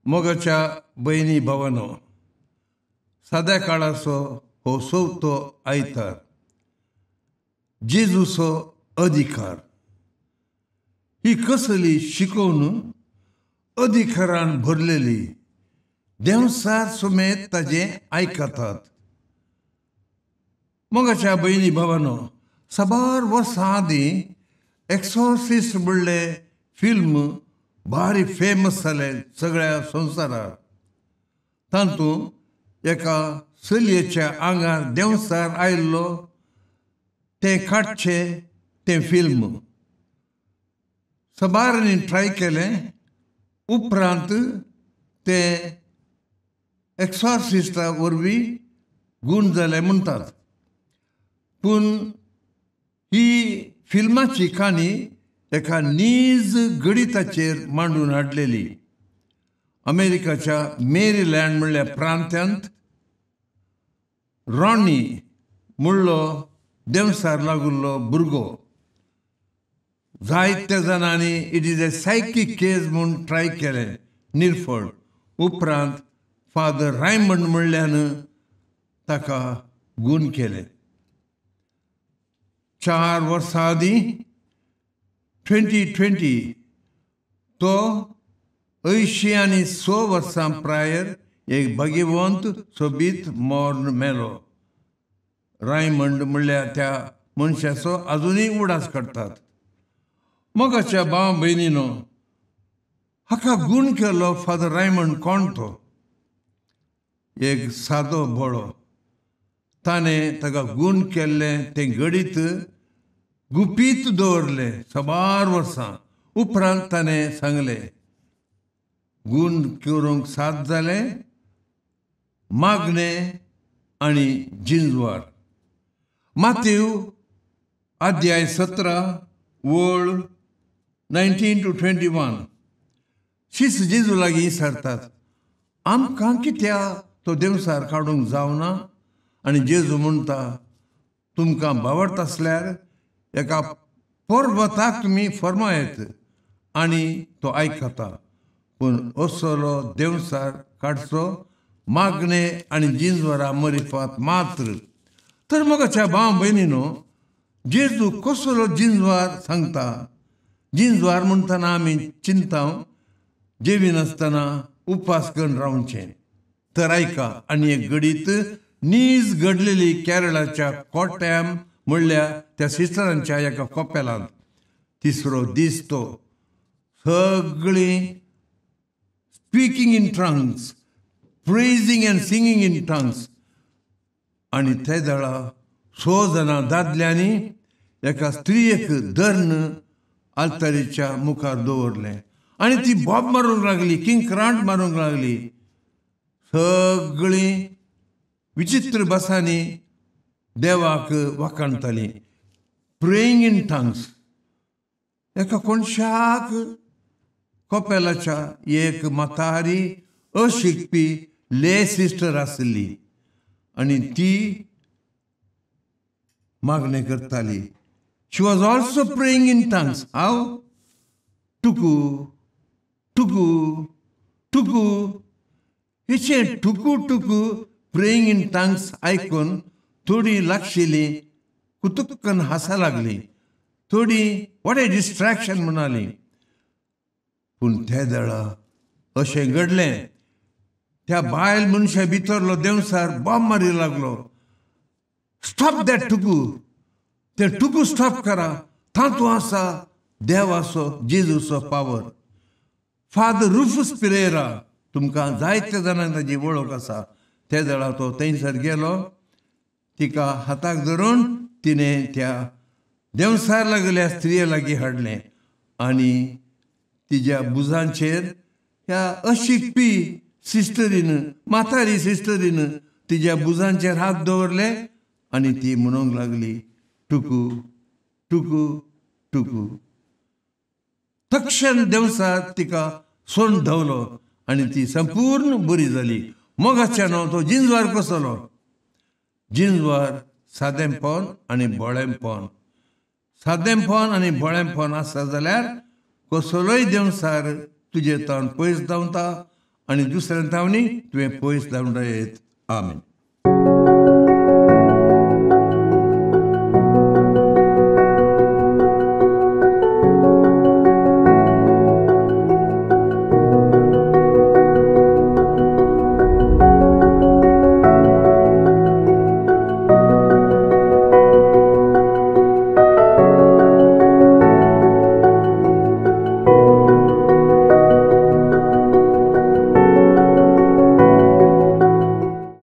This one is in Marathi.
मोगाच्या बहिणी भावांनो, सद्या काळाचो हो चवथो आयतार, जेजूचो अधिकार, ही कसली शिकवण अधिकारान भरलेली देवसार सुमेत ताजे आयकतात. मोगाच्या बहिणी भावांनो, साबार वर्सां आदीं एक्सॉर्सिस्ट म्हणले फिल्म भारी फेमस जाले सगळ्या संवसारात. तातूंत एका चलयेच्या आंगार देवसार आयिल्लो ते काडचे तें फिल्म साबारांनी ट्राय केलें. उपरांत ते एक्सॉर्सिस्टा वरवीं गूण जालें म्हणटात. पूण ही फिल्माची काणी एका नीज गणिताचेर मांडून हाडलेली. अमेरिकाच्या मेरीलँड म्हणल्या प्रांतांत रॉनी म्हणलो देवसार लागुल्लो भुरगो. जायत्या जाणांनी इट इज ए सायकीक केस म्हूण ट्राय केलें, निरफळ. उपरांत फादर रायमंड म्हणल्यान ताका गूण केले. 4 वर्सां आदीं 2020 तो 86 वर्सां प्रायर एक भगिवंत सोबीत मॉर्न मेलो. रायमंड म्हणल्यार त्या मनशाचो अजुनूय उडास काडटात. मोगाच्या भाव भयणीनो, हाका गूण केलो फादर रायमंड कोण तो? एक सादो बोळो. ताणें ताका गूण केल्लें तें गणित गुपीत दवरलें साबार वर्सां. उपरांत ताणें सांगलें, गूण करूंक साद जालें मागणें आनी जिंजवार. माथ्यू अध्याय 17 वळ 19 to 21. शिस जेजू लागीं सरतात, आमकां कित्याक तो देवसार काडूंक जावना? आनी जेजू म्हणटा, तुमकां बावडटा आसल्यार एका पर्वताक तुमी फर्मायत आनी तो आयकता. पूण असलो देवसार काडचो मागणें आनी जिंजवारा मरिफात मात्र. तर मोगाच्या भाव भयणीनो, जेजू कसलो जिंजवार सांगता? जिंजवार म्हणटना आमी चिंताव जेविनासतना उपास करून रावचें. तर आयका आनी एक गणित नीज घडलेली केरळाच्या कोट्याम म्हणल्यार त्या सिस्टरांच्या एका कोपेलांत. 3रो दीस तो सगळीं speaking in tongues, praising end singing in tongues. आनी ते दळा 6 जाणां दादल्यांनी एका स्त्रियेक धਰਨ आल्तारीच्या मुखार दवरलें. आनी ती बोब मारूंक लागली, किंक्रांट मारूंक लागली. सगळीं विचित्र भासांनी देवाक वखाणटालीं, प्रेयींग इन टंग्स. एका कोणशाक कोपेलाच्या एक म्हातारी अशिकपी ले सिस्टर आसली आनी ती मागणें करताली. शी वॉज ऑल्सो प्रेयींग इन टंग्स. हाव? टुकू टुकू टुकू. हिचे टुकू टुकू प्रेयींग इन टंग्स आयकून थोडी लागशिल्ली कुतुक्कन हांसा लागली. थोडी वॉट ए डिस्ट्रॅक्शन म्हणाली. पूण ते दळा अशें घडलें, त्या बायल मनशा भितरलो देवसार बोब मारी लागलो. स्टॉप दॅट टुकू. ते टुकू स्टॉप करा. तातूंत आसा देवाचो जेजूचो पावर. फादर रुफस पिरेरा, तुमकां जायत्या जाणांक ताजी वळख आसा. ते दळा तो थंयसर गेलो. तिका हाताक धरून तिणें त्या देवसार लागल्या स्त्रिये लागीं हाडलें आनी तिच्या बुजांचेर ह्या अशिकपी सिस्टरीन, म्हातारी सिस्टरीन तिच्या बुजांचेर हात दवरले आनी ती म्हणूंक लागली, टुकू टुकू टुकू. तक्षण देवसार तिका सोंड धांवलो आनी ती संपूर्ण बरी जाली. मोगाच्या न्हू तो जिंजवार कसलो. जिंजवार सादेंपण आनी बोळेंपण. सादेंपण आनी बोळेंपण आसा जाल्यार कसलोय देंवसार तुजे तोंड पयस धांवता आनी दुसऱ्या धांवनी तुवें पयस धांवडायत. आमीन.